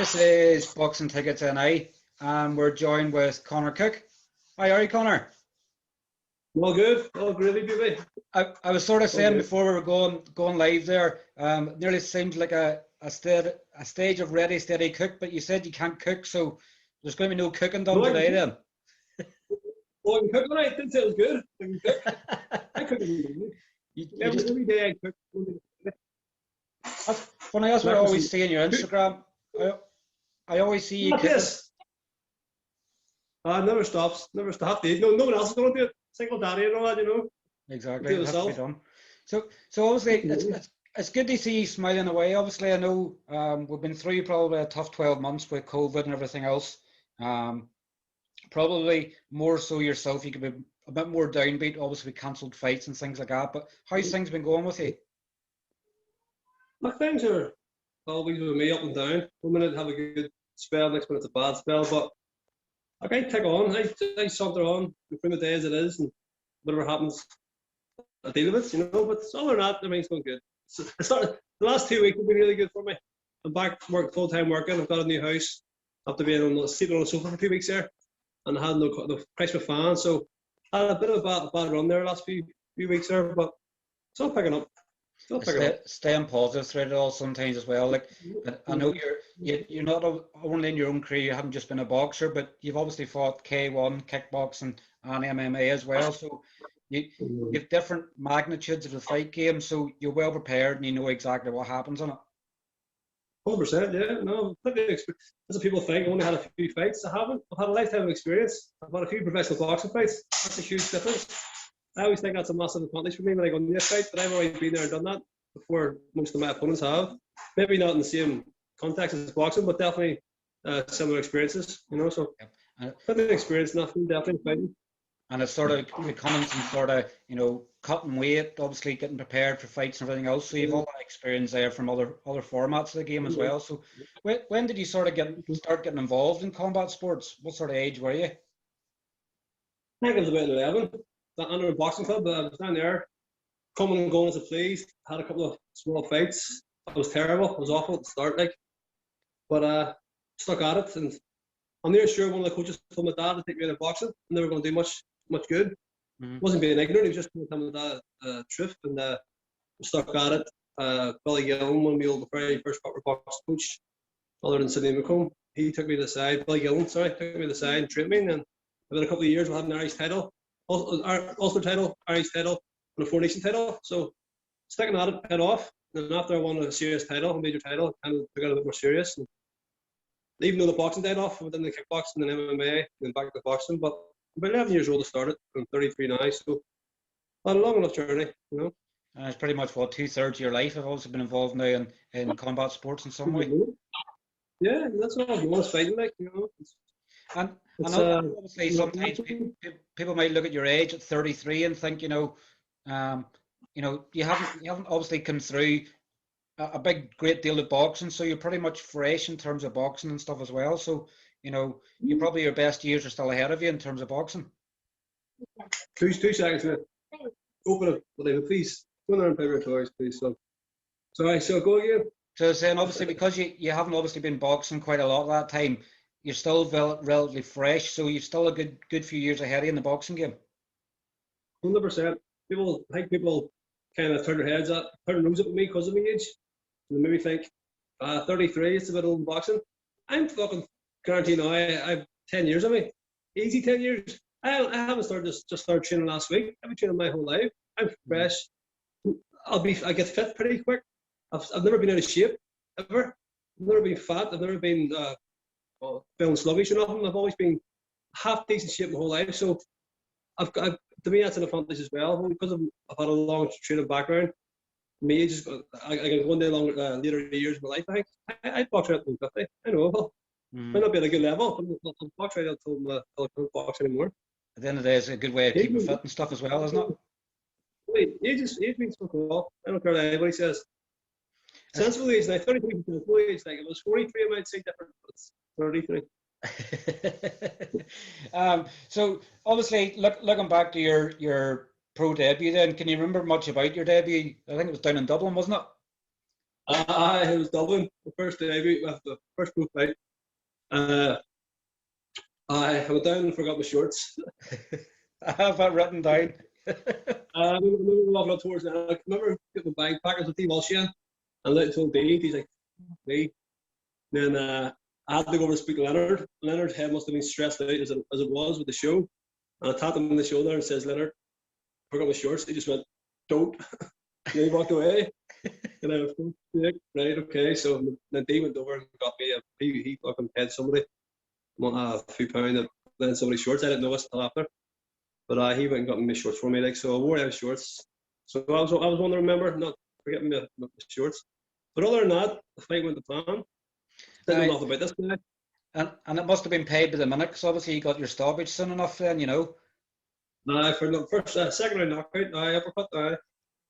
This is Boxing Tickets NI, and we're joined with Conor Cooke. Hi, are you, Conor? All good, all gravy, baby. I was sort of saying before we were going live there, it nearly seems like a stage of ready, steady cook, but you said you can't cook, so there's going to be no cooking done today then. Well, I can cook tonight. I didn't say it was good. I can cook. I cook every day. I cook. That's funny. That's what I always see on your Instagram. I always see you cooking. Yes. Never stops. Never stop. No one else is going to do it. Single daddy and all that, Exactly. It has to be done. So obviously it's good to see you smiling away. Obviously, I know we've been through probably a tough 12 months with COVID and everything else. Probably more so yourself. You could be a bit more downbeat. Obviously, we cancelled fights and things like that. But how's things been going with you? My things are always with me up and down. One minute have a good spell, next minute it's a bad spell. But I take on. I saunter on through the day as it is, and whatever happens, I deal with it, But other than that, everything's going good. The last 2 weeks have been really good for me. I'm back full time working. I've got a new house after being sleeping on the sofa for 2 weeks there, and I had no price for fans, so I had a bit of a bad run there the last few weeks there, but still picking up. Staying positive through it all sometimes as well. Like I know you're not only in your own career. You haven't just been a boxer, but you've obviously fought K1, kickboxing, and MMA as well. So you have different magnitudes of the fight game. So you're well prepared and you know exactly what happens on it. 100%, yeah. No, that's what people think. I only had a few fights. I haven't. I've had a lifetime of experience. I've had a few professional boxing fights. That's a huge difference. I always think that's a massive advantage for me when I go into this fight, but I've already been there and done that before most of my opponents have. Maybe not in the same context as boxing, but definitely similar experiences, So plenty of experience, nothing, definitely fighting. And it's sort of becoming some sort of, cutting weight, obviously getting prepared for fights and everything else. So you've all that experience there from other formats of the game as well. So when did you sort of start getting involved in combat sports? What sort of age were you? I think I was about 11. Under a boxing club, I was down there, coming and going as I pleased. Had a couple of small fights. I was terrible. I was awful at the start, but stuck at it. And I'm near sure one of the coaches told my dad to take me out of boxing, and they were going to do much good. Wasn't being ignorant. He was just telling my dad the truth, and stuck at it. Billy Gillen, one of my very first proper boxing coach, other than Sidney McComb, he took me to the side. Billy Gillen, took me to the side and trained me. And within a couple of years, we'll have an Irish title. Ulster title, Irish title, and a Four Nation title. So sticking at it, head off. And after I won a serious title, a major title, I kind of took it a bit more serious. And even though the boxing died off, I went into kickboxing and MMA, and back to boxing. But I'm about 11 years old to start it. I'm 33 now, so I had a long enough journey, It's pretty much 2/3 of your life. I've also been involved now in combat sports in some way. Yeah, that's what I'm always fighting And obviously sometimes people might look at your age at 33 and think, you haven't obviously come through a great deal of boxing, so you're pretty much fresh in terms of boxing and stuff as well. So, you probably your best years are still ahead of you in terms of boxing. 2 seconds, mate. Open it, please. Go there and play with toys, please. So go again. So saying obviously because you haven't obviously been boxing quite a lot of that time, you're still relatively fresh, so you've still a good few years ahead of you in the boxing game. 100%. I think people kind of turn their nose up at me because of my age. And they maybe think, 33, it's a bit old in boxing. I'm fucking guaranteed now, I have 10 years of me. Easy 10 years. I haven't just started training last week. I've been training my whole life. I'm fresh. I get fit pretty quick. I've never been out of shape, ever. I've never been fat. I've never been feeling sluggish or nothing. I've always been half decent shape my whole life. So to me that's an advantage as well, because I've had a long training background. Me, I can one day longer later years of my life. I think I'd box right up to 50. I know. Might not be at a good level, but I'll box right up until I can't box anymore. At the end of the day, it's a good way of keeping fit and stuff as well, isn't it? Wait, age means fuck all. I don't care what anybody says. Sensible age, now 33 is sensible age. Like if it was 43, I might say different, but it's 33. So obviously, looking back to your pro debut, then can you remember much about your debut? I think it was down in Dublin, wasn't it? It was Dublin, the first debut, the first pro fight. I went down and forgot my shorts. I have that written down. I remember walking up towards the I remember getting my bag packers with Dee Walsh in, and I told Dave, he's like, me. Then I had to go over and speak to Leonard. Leonard's head must have been stressed out as it was with the show. And I tapped him on the shoulder and says, Leonard, I forgot my shorts. He just went, don't. And he walked away. And I was like, right, okay. So then Dave went over and got me he fucking paid somebody a few pounds then somebody's shorts. I didn't know this until after. But he went and got me my shorts for me. Like, so I wore them shorts. So I was one to remember, not forgetting my shorts. But other than that, the fight went to plan. Didn't know nothing about this guy. And it must have been paid by the minute, because obviously you got your stoppage soon enough then, you know. For the first, second round knockout, I uppercut.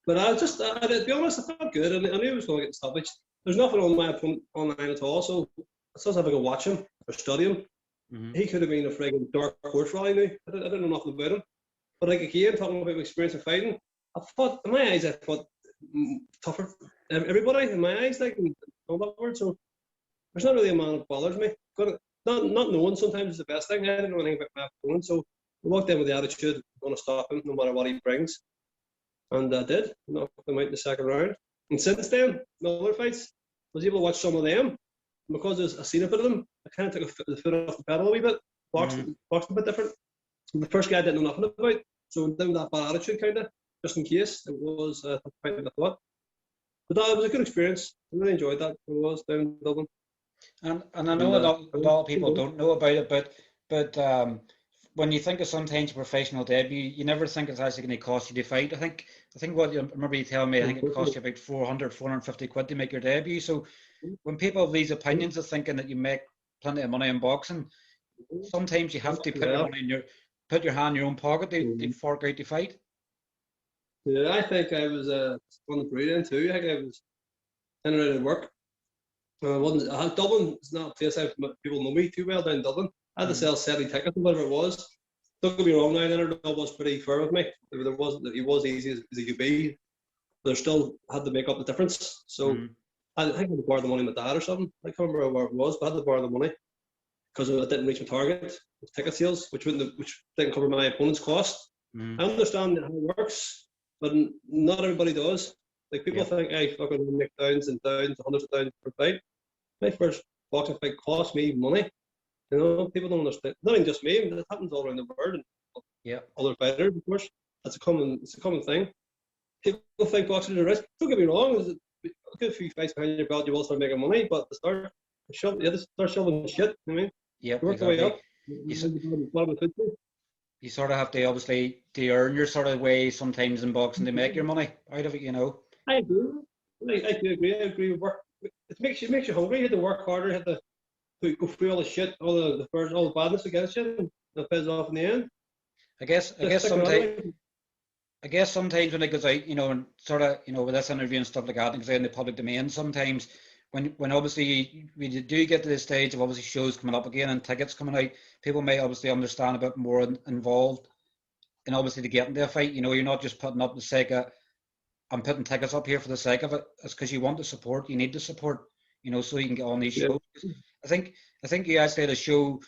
But to be honest, I felt good. I knew I was going to get stoppage. There's nothing on my opponent online at all, so I still have to go watch him or study him. Mm-hmm. He could have been a friggin' dark horse for all I knew. I didn't know nothing about him. But like again, talking about my experience in fighting, in my eyes, I fought tougher than everybody in my eyes, like, and all that word. So there's not really a man that bothers me. Not knowing sometimes is the best thing. I didn't know anything about my opponent, so I walked in with the attitude, I'm going to stop him no matter what he brings. And I did. Knocked him out in the second round. And since then, in other fights, I was able to watch some of them. And because I've seen a bit of them, I kind of took the foot off the pedal a wee bit. Boxed a bit different. And the first guy I didn't know nothing about. So down that bad attitude, kind of, just in case it was a fight I thought. But it was a good experience. I really enjoyed that. It was down in Dublin. And I know a lot of people don't know about it, but when you think of sometimes a professional debut, you never think it's actually going to cost you to fight. I think what you remember you telling me, I think it cost you about 450 quid to make your debut. So when people have these opinions of thinking that you make plenty of money in boxing, sometimes you have to put your money put your hand in your own pocket to fork out to fight. Yeah, I think I was on the breeding too. I think I was in and out of work. Dublin is not a place people know me too well down in Dublin. I had to sell 70 tickets or whatever it was. Don't get me wrong, now Leonard was pretty fair with me. He was easy as he could be. But I still had to make up the difference. So I think I had to borrow the money with my dad or something. I can't remember where it was, but I had to borrow the money because I didn't reach my target with ticket sales, which didn't cover my opponent's cost. I understand how it works, but not everybody does. Like people think, hey, fucking make thousands and thousands, hundreds of thousands per fight. My first boxing fight cost me money. You know, people don't understand. Not even just me, it happens all around the world. And other fighters, of course. It's a common thing. People think boxing is a risk. Don't get me wrong. There's a good few fights behind your belt, you will start making money. But to start shoving shit. You know what I mean? Yeah, work exactly. the way up. You sort of have to obviously earn your sort of way sometimes in boxing to make your money out of it. You know. I do. I do agree. I agree with work. It makes you hungry. You have to work harder. You have to go through all the shit, all the badness against you, and it pays off in the end. I guess sometimes when it goes out, you know, and sort of, you know, with this interview and stuff like that, and goes out in the public domain, sometimes when obviously we do get to the stage of obviously shows coming up again and tickets coming out, people may obviously understand a bit more involved in obviously to get into a fight. You know, you're not just putting up the sake of, I'm putting tickets up here for the sake of it. It's because you want the support, you need the support, you know, so you can get on these shows. I think you actually had a show,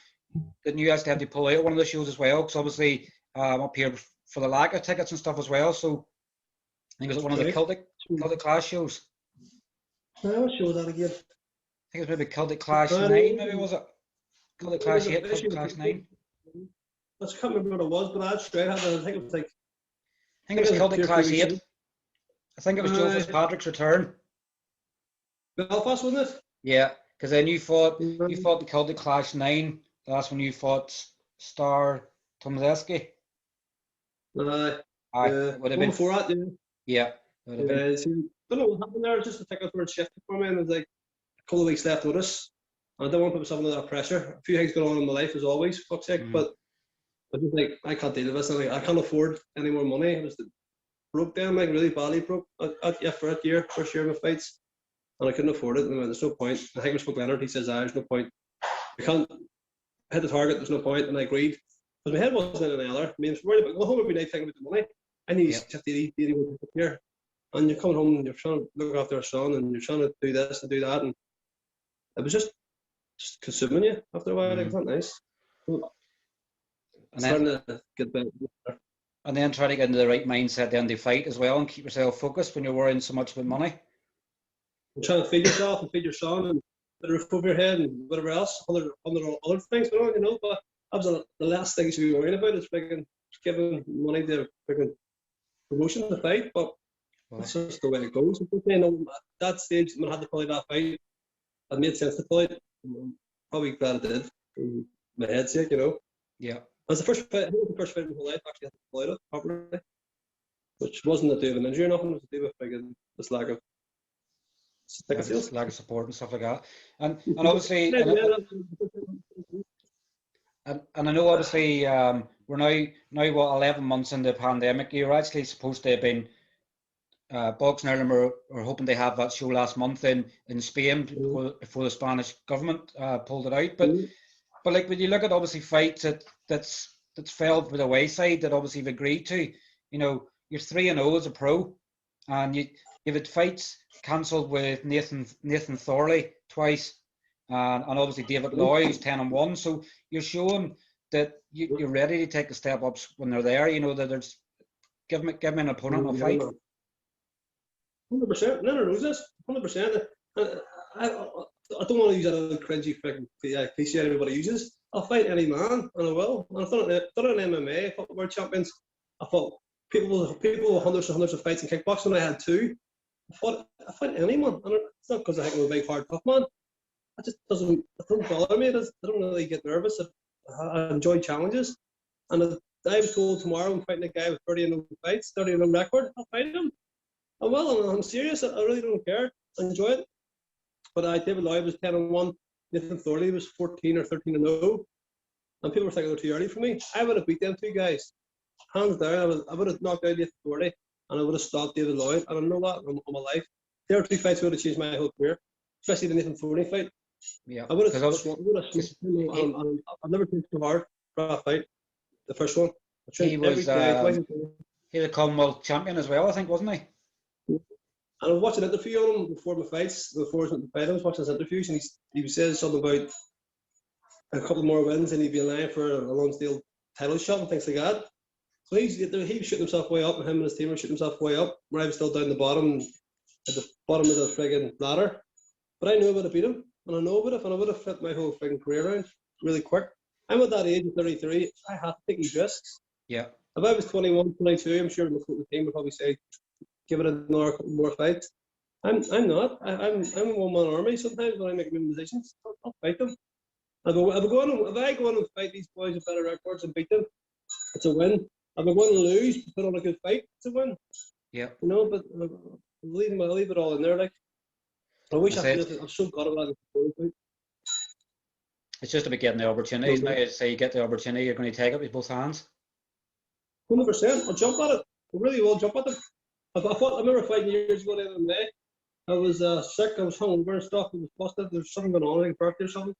didn't you actually have to pull out one of the shows as well? Because obviously up here for the lack of tickets and stuff as well. So I think it was one of the Celtic Clash shows. What show was that again? I think it was maybe Celtic Clash 9, maybe was it? Celtic Clash 8, Celtic Clash 9. I can't remember what it was, but I think it was like... I think it was Celtic Clash 8. I think it was Joe Fitzpatrick's return. Belfast, wasn't it? Yeah, because then you fought the Celtic Clash 9. The last one you fought Star Tomaszewski. Would have been before that, yeah. I don't know what happened there. Just the tickets were shifted for me, and it was like a couple of weeks left with us. I don't want to put myself under that pressure. A few things going on in my life as always, fuck's sake. But I just like I can't deal with this. And I can't afford any more money. It was broke down, like really badly broke. For that year, first year of my fights, and I couldn't afford it. And there's no point. I think we spoke to Leonard. He says, "There's no point. I can't hit the target. There's no point." And I agreed. But my head wasn't in any other. I mean, I was worried about go home every night thinking about the money. I need 50, 80 here. and you're coming home and you're trying to look after your son and you're trying to do this and do that, and it was just consuming you after a while. Like, it's not nice. And Starting then, to get better. and then try to get into the right mindset then to fight as well and keep yourself focused when you're worrying so much about money. And trying to feed yourself and feed your son and put a roof over your head and whatever else, other things going on, you know. But that was the last thing you should be worrying about, is freaking giving money to freaking promotion to fight. But that's just the way it goes. You know, at that stage, when I had to play that fight, it made sense to play it. I'm probably glad it did. For my head's sake, you know. Yeah. It was the first fight. I think it was the first fight in my whole life actually had to play it properly, which wasn't to do with an injury or nothing. It was to do with freaking this lack of lack of support and stuff like that. And obviously, and I know obviously we're now what 11 months into the pandemic. You're actually supposed to have been Boxing Ireland were hoping they have that show last month in Spain before the Spanish government pulled it out. But like when you look at obviously fights that's fell by the wayside that obviously you've agreed to, you know, you're 3-0 as a pro, and you've had fights cancelled with Nathan Thorley twice, and obviously David Loy, who's 10-1. So you're showing that you're ready to take the step ups when they're there. You know that there's give me an opponent a fight. 100%. None of those. 100%. I don't want to use that cringy freaking cliche everybody uses. I'll fight any man, and I will. And I've done it in MMA. I fought world champions. I fought people with hundreds and hundreds of fights in kickboxing. I had 2. I fought anyone. And it's not because I think I'm a big hard tough man. It doesn't bother me. I don't really get nervous. I enjoy challenges. And if I was told tomorrow I'm fighting a guy with 30-0 fights, 30-0 record, I'll fight him. I will, and I'm serious. I really don't care. I enjoy it. But David Loy was 10-1. Nathan Thorley was 14 or 13-0. And people were thinking they're too early for me. I would have beat them 2 guys. Hands down, I would have knocked out Nathan Thorley, and I would have stopped David Loy. And I know that all my life. There are 2 fights that would have changed my whole career, especially the Nathan Thorley fight. Yeah. I would have I've never been too hard for that fight. The first one. He was a Commonwealth champion as well, I think, wasn't he? And I was watching an interview on him before my fights, before I went to fight. I was watching his interviews, and he says something about a couple more wins and he'd be in line for a Lonsdale title shot and things like that. So he was shooting himself way up, and him and his team were shooting himself way up, where I was still down the bottom, at the bottom of the friggin' ladder. But I knew I would have beat him, and I know I would have, and I would have flipped my whole friggin' career around really quick. I'm at that age of 33, I have to take these risks. Yeah. If I was 21, 22, I'm sure the team would probably say, give it another couple more fights. I'm not. I'm a one-man army sometimes when I make my decisions. I'll fight them. If I go on and fight these boys with better records and beat them, it's a win. If I go on and lose, put on a good fight, it's a win. Yeah. You know, but I'll leave it all in there. Like, I wish I'm so glad about it. It's just about getting the opportunities. Now, say you get the opportunity, you're going to take it with both hands. 100%. I'll jump at it. I really will jump at it. I remember fighting years ago in MMA. I was sick. I was hungover and stuff. I was busted. There was something going on, like a birthday or something.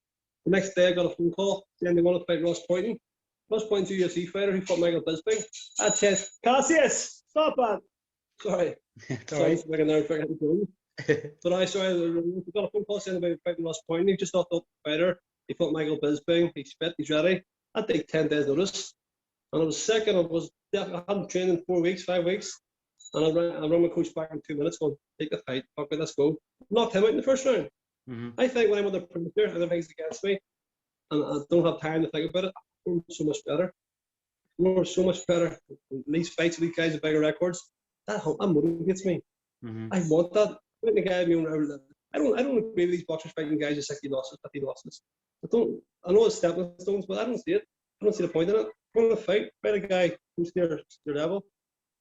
The next day, I got a phone call saying they wanted to fight Ross Poynton. Ross Poynton's a UFC fighter who fought Michael Bisping. I said, Cassius, stop that. Sorry. Sorry. But I got a phone call saying about fighting Ross Poynton. He just thought the fighter. He fought Michael Bisping. He's fit. He's ready. I'd take 10 days notice. And I was sick, and I hadn't trained in 4 weeks, 5 weeks. And I run my coach back in 2 minutes, going, take the fight, fuck it, let's go. Knocked him out in the first round. Mm-hmm. I think when I'm under pressure and everything's against me, and I don't have time to think about it, I'm so much better. So much better. These fights with these guys with bigger records, that motivates me. Mm-hmm. I want that. I don't agree with these boxers fighting guys with 60 losses, 50 losses. I know it's stepping stones, but I don't see it. I don't see the point in it. I want to fight a guy who's their level.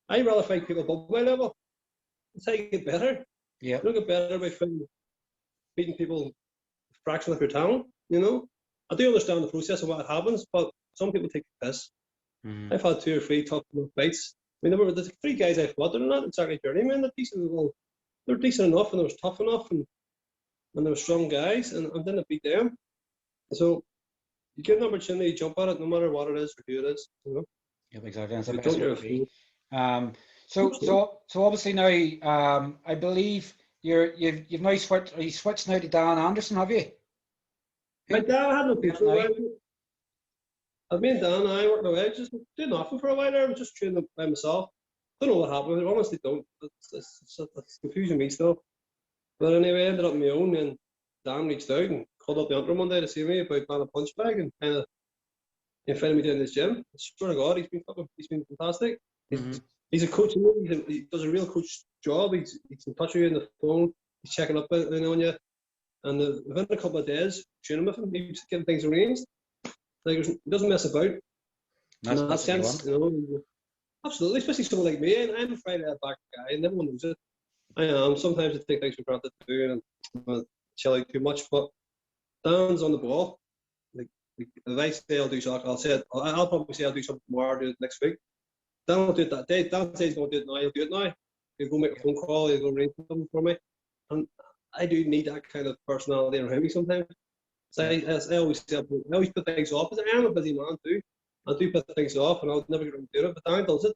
I'd rather fight people above my level. That's how you get better. Yeah. You don't get better by beating people a fraction of your talent, you know? I do understand the process of what happens, but some people take the piss. Mm-hmm. I've had 2 or 3 tough fights. I mean, there's 3 guys I fought. They're not exactly journeymen. They're decent enough, and they were tough enough, and they were strong guys, and I didn't beat them. So you get an opportunity to jump at it, no matter what it is or who it is, you know? Yep, exactly. That's the best way to be. So obviously now, I believe you've now switched now to Dan Anderson, have you? My dad had no people. I've been Dan and I worked away, just did nothing for a while there. I was just training by myself. Don't know what happened. I honestly don't. It's confusing me still. But anyway, I ended up on my own, and Dan reached out and called up the Antrim one day to see me about buying a punch bag and kind of invited me down this gym. I swear to God, he's been fantastic. He's a coach. He does a real coach job. He's in touch with you on the phone. He's checking up on you. And within a couple of days, training with him, he's getting things arranged. Like, he doesn't mess about. That's in that sense, absolutely. Especially someone like me. I'm a Friday back guy, and everyone knows it. I am. Sometimes I take things for granted too, and chill out too much. But Dan's on the ball. Like if I say I'll do something, I'll probably say I'll do something tomorrow, do it next week. Dan will do it that day. Dan says he's going to do it now. He'll do it now. He'll go make a phone call. He'll go arrange something for me. And I do need that kind of personality around me sometimes. So I always put things off, because I am a busy man too. I do put things off, and I'll never get around to doing it. But Dan does it.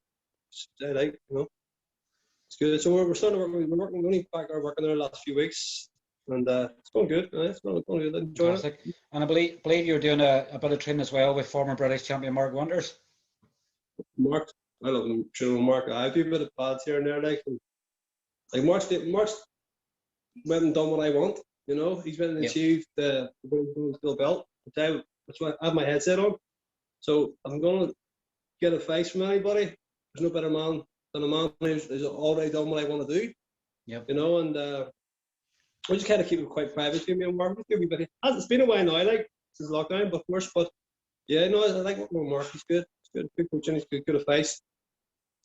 It's good. So we're starting to work. We're working. We only back our working there the last few weeks, and it's going good. It's going good. Enjoying it. And I believe you're doing a bit of training as well with former British champion Mark Winters. Mark, I love him. Training with Mark. I do a bit of pads here and there, like Mark's went and done what I want. He's went and achieved the steel belt. That's why I have my headset on. So I'm going to get advice from anybody. There's no better man than a man who's already done what I want to do. Yep. And we just kind of keep it quite private to me and Mark. It's been a while now, since lockdown, but worse. But yeah, I like working with Mark. He's good. He's good coaching. He's good advice.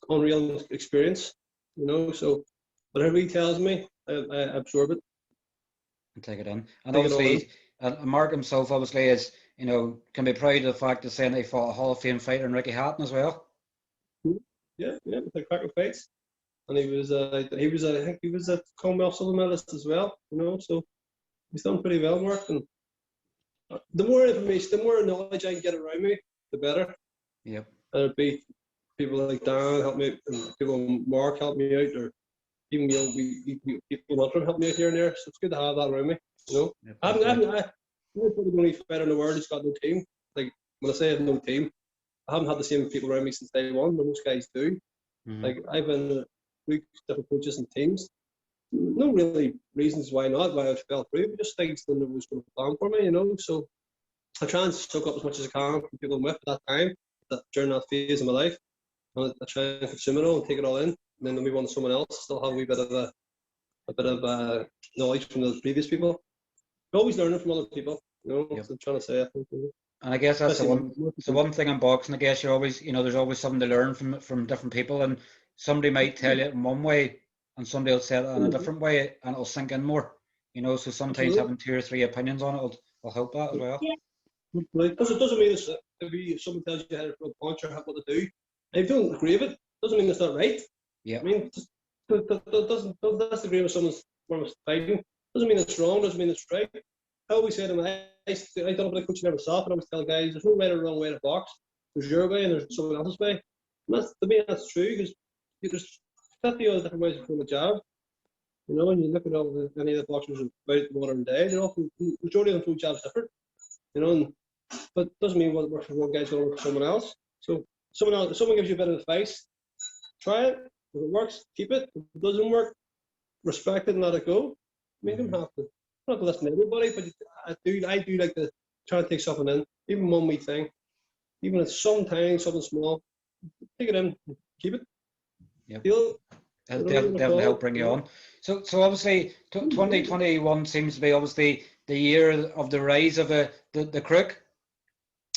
Unreal experience. So whatever he tells me, I absorb it. And take it in. And obviously, Mark himself obviously is, can be proud of the fact of saying he fought a Hall of Fame fighter in Ricky Hatton as well. Yeah, with the cracking fights, and I think he was a Commonwealth silver medalist as well. So he's done pretty well, Mark. And the more information, the more knowledge I can get around me, the better. Yep. And it'd be people like Dan help me out, and people Mark help me out, or even people help me out here and there. So it's good to have that around me. Yep, I'm probably the only fighter in the world who's got no team. Like when I say I have no team, I haven't had the same people around me since day one, but most guys do. Like I've been with different coaches and teams. No really reasons why not, why I fell through, but just things that was going to plan for me, So I try and soak up as much as I can from people I'm with at that time, during that phase of my life. I try and consume it all and take it all in, and then move on to someone else. Still have a wee bit of knowledge from the previous people. I'm always learning from other people, Yep. That's what I'm trying to say. I think. And I guess that's the one thing in boxing. I guess you're always, there's always something to learn from different people, and somebody might tell you it in one way, and somebody will say it in a different way, and it'll sink in more. So sometimes having 2 or 3 opinions on it will help that as well. It doesn't mean if someone tells you how to throw a punch or what to do, if you don't agree with it, doesn't mean it's not right. Yeah. I mean, don't disagree with someone's fighting. Doesn't mean it's wrong. Doesn't mean it's right. I always say to them, I done a bit of coaching myself, and I always tell guys, there's no right or wrong way to box. There's your way and there's someone else's way. And to me, that's true, because there's 50 other different ways to throw a jab. When you look at any of the boxers about the modern day, the majority of them throw jabs different. But it doesn't mean what works for one guy's going to work for someone else. So if someone gives you a bit of advice, try it. If it works, keep it. If it doesn't work, respect it and let it go. I mean, you don't have to. Not to listen to everybody, but I do like to try and take something in, even one wee thing, even if it's sometimes something small, take it in, keep it. Yep. Feel It'll definitely help bring you on. So obviously 2021 seems to be obviously the year of the rise of the Crook.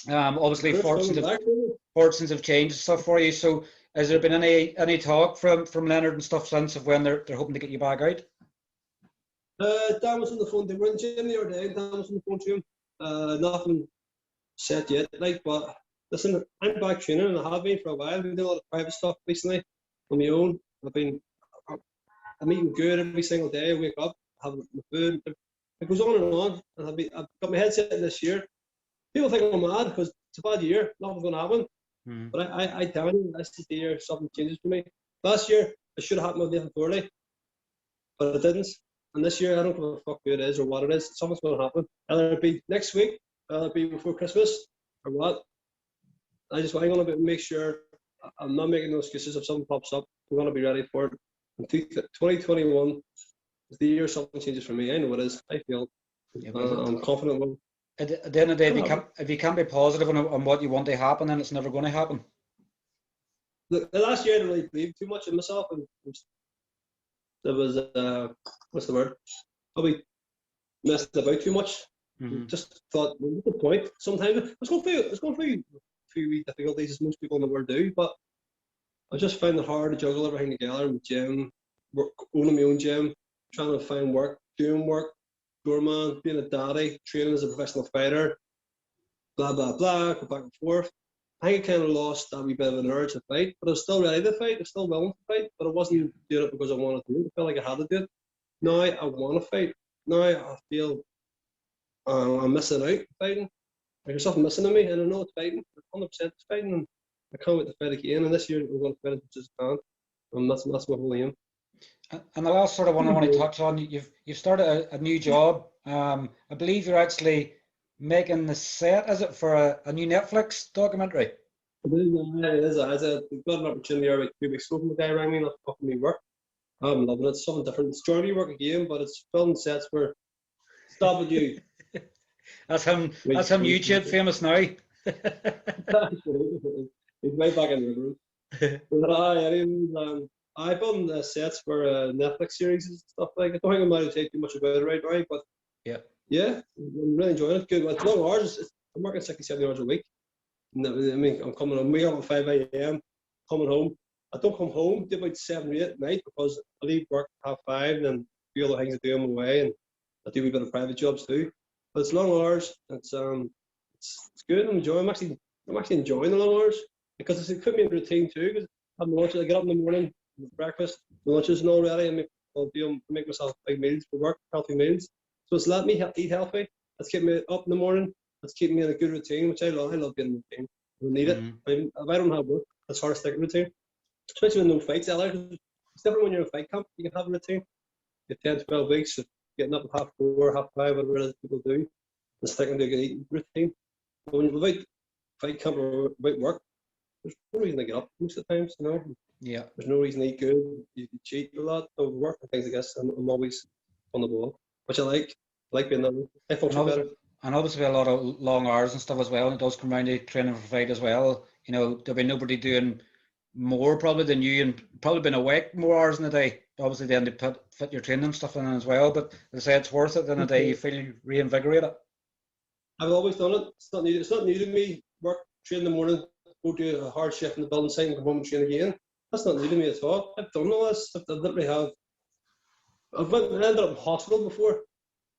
Obviously fortunes have changed and stuff for you. So has there been any talk from Leonard and stuff since of when they're hoping to get you back out? Dan was on the phone. They were in the gym the other day. Dan was on the phone to him. Nothing said yet. But listen, I'm back training, and I have been for a while. I've been doing a lot of private stuff recently on my own. I'm eating good every single day. I wake up, have my food. It goes on and on. And I've got my head set in this year. People think I'm mad because it's a bad year. Nothing's going to happen. But I tell you, this is the year something changes for me. Last year, it should have happened with Nathan Thorley, but it didn't. And this year, I don't give a fuck who it is or what it is. Something's going to happen. Either it be next week, either it be before Christmas, or what. I'm going to make sure I'm not making no excuses. If something pops up, I'm going to be ready for it. And 2021 is the year something changes for me. I know it is. I feel. Yeah, I'm confident. At the end of the day, if you can't be positive on what you want to happen, then it's never going to happen. The last year, I didn't really believe too much in myself, and there was what's the word? Probably messed about too much. Just thought, well, what's the point? Sometimes I was going through a few difficulties, as most people in the world do, but I just found it hard to juggle everything together in the gym, owning my own gym, trying to find work, doing work, doorman, being a daddy, training as a professional fighter, blah blah blah, go back and forth. I think I kind of lost that wee bit of an urge to fight, but I was still ready to fight. I was still willing to fight, but I wasn't doing it because I wanted to do it. I felt like I had to do it. Now I want to fight. Now I feel I'm missing out fighting. Like there's something missing in me, and I know it's fighting. 100% it's fighting, and I can't wait to fight again. And this year we're going to fight as much as I can, and that's my whole aim. And the last sort of one I want to touch on, you've started a new job. I believe you're actually making the set, is it, for a new Netflix documentary? It is. I got an opportunity about 2 weeks ago from a guy rang me and offered me work. I'm loving it. It's something different. It's journey work again, but it's filming sets for stopping you. That's him YouTube famous now. He's right back in the room. But I've done sets for Netflix series and stuff like that. I don't think I might take too much about it right now, but yeah, I'm really enjoying it. Good. It's long hours. I'm working 60-70 hours a week. I mean, I'm coming home. We up at 5 a.m. Coming home. I don't come home till about 7 or 8 at night because I leave work at 5:30 and then do all the things I do on my way, and I do a bit of private jobs too. But it's long hours. It's good. I'm actually enjoying the long hours because it's put me in routine too. Because I'm lunches. I get up in the morning, breakfast, the lunches and all ready, and make myself big meals for work, healthy meals. So it's let me eat healthy. Let's keep me up in the morning. Let's keep me in a good routine, which I love. I love being in a routine. I need it. If I don't have work, it's hard to stick a routine. Especially when no fights. It's different when you're in a fight camp. You can have a routine. You have 10, 12 weeks of getting up at 4:30, 5:30, whatever it is people do, and sticking to a good eating routine. But when you're without fight camp or without work, there's no reason to get up most of the times, you know. Yeah. There's no reason to eat good. You cheat a lot over work and things, I guess. I'm always on the ball, which I like. I like being that way. I function better. And obviously a lot of long hours and stuff as well, and it does come around to training for fight as well. You know, there'll be nobody doing more probably than you, and probably been awake more hours in a day. Obviously then to fit your training stuff in as well, but they say it's worth it in a day. You feel reinvigorated. I've always done it. It's not new to me. Work, train in the morning, go do a hard shift in the building site and come home and train again. That's not new to me at all. I've done all this. I literally have. I've ended up in hospital before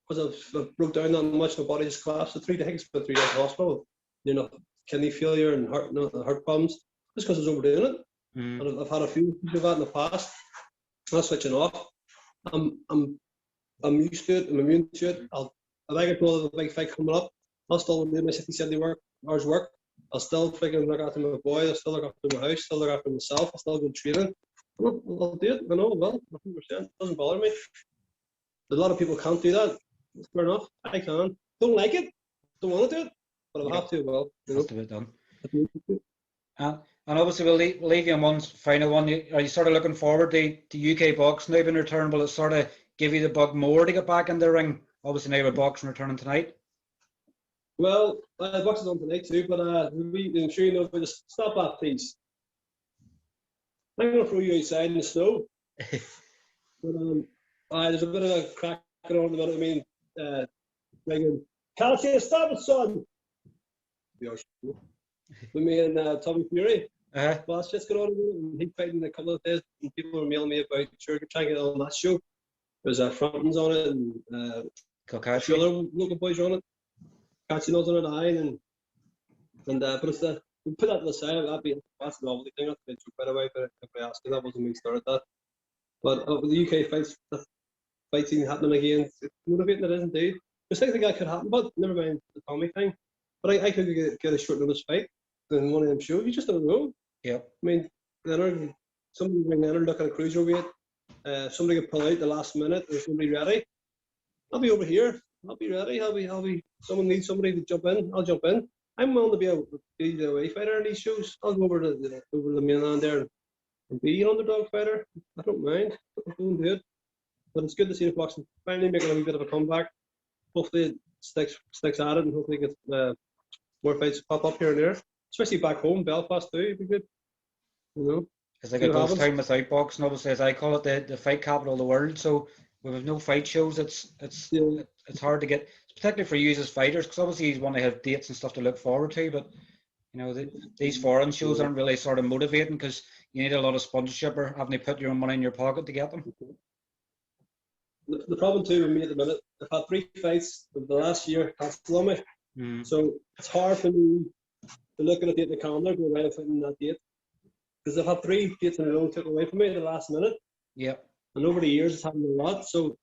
because I broke down that much. My body just collapsed. I think it's been 3 days in hospital. You know, kidney failure and heart problems. Just because I was overdoing it. And I've had a few of that in the past. I'm not switching off. I'm used to it. I'm immune to it. If I get told of a big fight coming up, I'll still do my 60-70 hours work. I'll still freaking look after my boy. I'll still look after my house. Still look after myself. I'll still go training. I'll do it. I know I will. 100%. It doesn't bother me. A lot of people can't do that. It's fair enough. I can. Don't like it. Don't want to do it. But if I have to, well. Has to be done. And obviously we'll leave you on one final one. Are you sort of looking forward to UK boxing now being returned? Will it sort of give you the bug more to get back in the ring? Obviously now with boxing returning tonight. Well, boxing's on tonight too, but I'm sure you know, but just stop that, please. I'm going to throw you outside in the snow. But there's a bit of a crack going on about it. I mean, Calcium, stop it, son! With me and Tommy Fury. Well, it's just going on. And he's fighting a couple of days, and people were mailing me about trying to get on that show. There's Frampton's on it, and a few other local boys on it. Cacino's on it, but it's we put that to the side. That's the novelty thing. That's been quite a while, but everybody asked me that wasn't me started that. But the UK fights, the fight scene happening again, it's motivating. It is indeed. There's things like that could happen, but never mind the Tommy thing. But I could get a short notice fight in one of them shows. You just don't know. Yeah. I mean, somebody bring in or look at a cruiserweight, somebody can pull out the last minute, there's somebody ready, I'll be over here. I'll be ready. I'll be. Someone needs somebody to jump in. I'll jump in. I'm willing to be the away fighter in these shows. I'll go over to the mainland there and be an underdog fighter. I don't mind. I'll go and do it. But it's good to see the boxing finally making a wee bit of a comeback. Hopefully it sticks at it, and hopefully it gets more fights pop up here and there. Especially back home, Belfast too. It'd be good. You know. It's like a ghost town without boxing, obviously, as I call it, the fight capital of the world. So with no fight shows, it's hard to get, particularly for you as fighters, because obviously you want to have dates and stuff to look forward to. But you know, these foreign shows aren't really sort of motivating because you need a lot of sponsorship or having to put your own money in your pocket to get them. The problem too with me at the minute, I've had 3 fights over the last year cancelled on me, so it's hard for me to look at a date in the calendar, go right fighting that date. Because I've had 3 dates in a row took away from me at the last minute. Yep. And over the years, it's happened a lot. So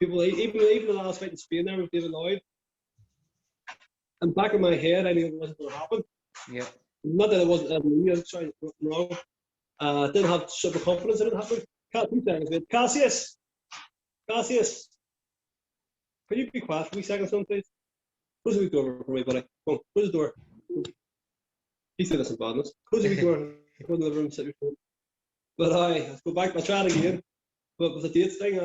people, even the last fight in Spain there with David Loy, and back in my head, I knew it wasn't going to happen. Yeah. Not that it wasn't wrong. I didn't have super confidence in it happening. 2 seconds, mate. Cassius, can you be quiet for 3 seconds, please? Close the door for me, buddy. Come on, close the door. He's doing some badness. Close the door. Go in the living room, sit your phone. But let's go back. I'll try it again. But with the dates thing,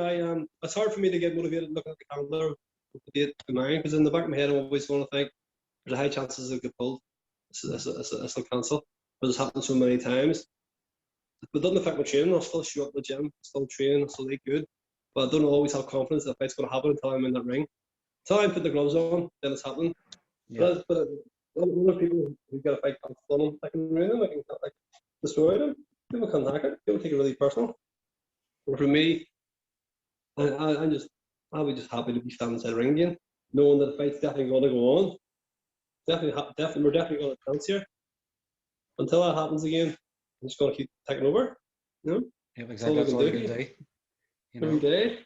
it's hard for me to get motivated looking at the calendar with the date in mind, because in the back of my head, I'm always going to think there's a high chances it'll get pulled. This will cancel. But it's happened so many times. But it doesn't affect my training. I'll still show up at the gym, still train, I'll still eat good. But I don't always have confidence that the fight's going to happen until I'm in that ring. Until I put the gloves on, then it's happening. Yeah. But other people who get a fight cancelled on them, I can ruin them, I can destroy them. People can hack it. People take it really personal. But for me, I'll be just happy to be standing inside the ring again, knowing that the fight's definitely going to go on. We're definitely going to dance here. Until that happens again, I'm just going to keep taking over. You know? Yeah, exactly. That's all you can do. You know? Every day.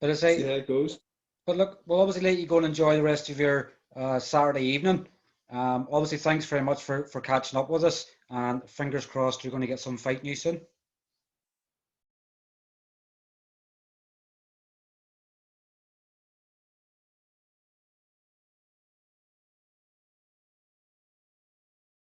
But I say, see how it goes. But look, we'll obviously let you go and enjoy the rest of your Saturday evening. Obviously, thanks very much for catching up with us, and fingers crossed you're going to get some fight news soon.